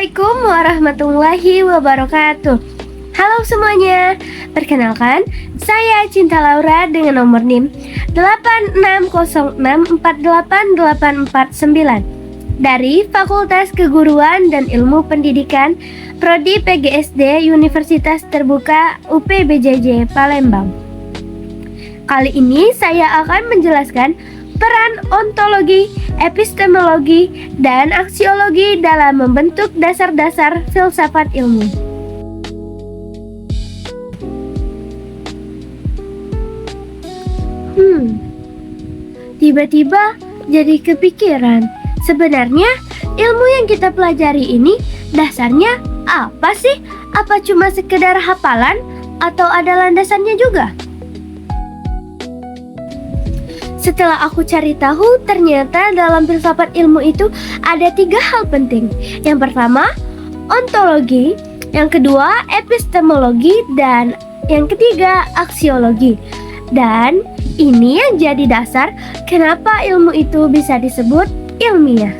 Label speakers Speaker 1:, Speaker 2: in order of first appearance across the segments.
Speaker 1: Assalamualaikum warahmatullahi wabarakatuh. Halo semuanya, perkenalkan saya Cinta Laura dengan nomor NIM 8606488849 dari Fakultas Keguruan dan Ilmu Pendidikan Prodi PGSD Universitas Terbuka UPBJJ Palembang. Kali ini saya akan menjelaskan peran ontologi, epistemologi, dan aksiologi dalam membentuk dasar-dasar filsafat ilmu. Tiba-tiba jadi kepikiran, sebenarnya ilmu yang kita pelajari ini dasarnya apa sih? Apa cuma sekedar hafalan atau ada landasannya juga? Setelah aku cari tahu, ternyata dalam filsafat ilmu itu ada 3 hal penting. Yang pertama, ontologi. Yang kedua, epistemologi. Dan yang ketiga, aksiologi. Dan ini yang jadi dasar kenapa ilmu itu bisa disebut ilmiah.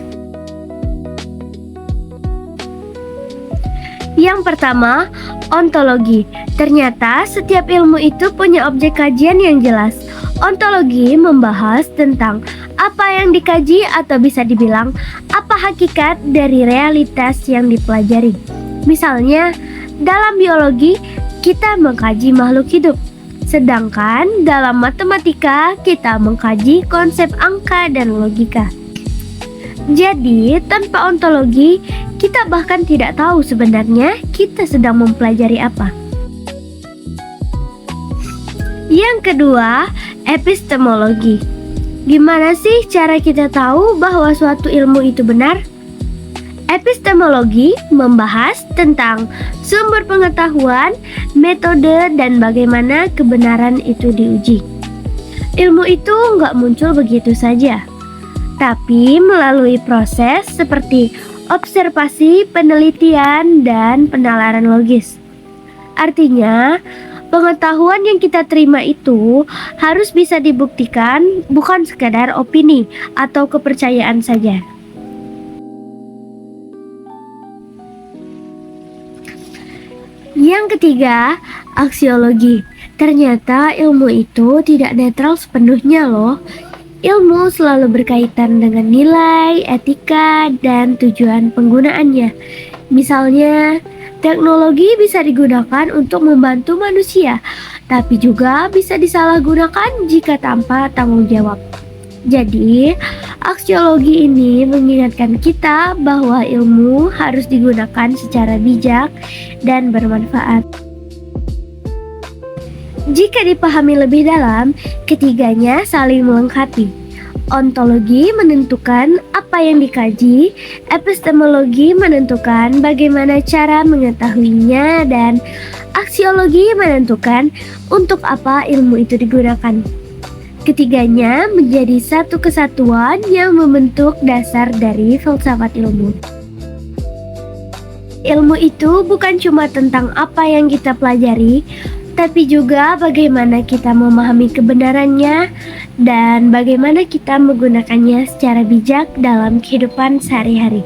Speaker 1: Yang pertama, ontologi. Ternyata setiap ilmu itu punya objek kajian yang jelas. Ontologi membahas tentang apa yang dikaji atau bisa dibilang apa hakikat dari realitas yang dipelajari. Misalnya, dalam biologi kita mengkaji makhluk hidup, sedangkan dalam matematika kita mengkaji konsep angka dan logika. Jadi, tanpa ontologi, kita bahkan tidak tahu sebenarnya kita sedang mempelajari apa. Yang kedua, epistemologi. Gimana sih cara kita tahu bahwa suatu ilmu itu benar? Epistemologi membahas tentang sumber pengetahuan, metode, dan bagaimana kebenaran itu diuji. Ilmu itu nggak muncul begitu saja, tapi melalui proses seperti observasi, penelitian, dan penalaran logis. Artinya, pengetahuan yang kita terima itu harus bisa dibuktikan, bukan sekadar opini atau kepercayaan saja. Yang ketiga, aksiologi. Ternyata ilmu itu tidak netral sepenuhnya loh. Ilmu selalu berkaitan dengan nilai, etika, dan tujuan penggunaannya. Misalnya, teknologi bisa digunakan untuk membantu manusia, tapi juga bisa disalahgunakan jika tanpa tanggung jawab. Jadi, aksiologi ini mengingatkan kita bahwa ilmu harus digunakan secara bijak dan bermanfaat. Jika dipahami lebih dalam, ketiganya saling melengkapi. Ontologi menentukan apa yang dikaji, epistemologi menentukan bagaimana cara mengetahuinya, dan aksiologi menentukan untuk apa ilmu itu digunakan. Ketiganya menjadi satu kesatuan yang membentuk dasar dari filsafat ilmu. Ilmu itu bukan cuma tentang apa yang kita pelajari, tapi juga bagaimana kita memahami kebenarannya dan bagaimana kita menggunakannya secara bijak dalam kehidupan sehari-hari.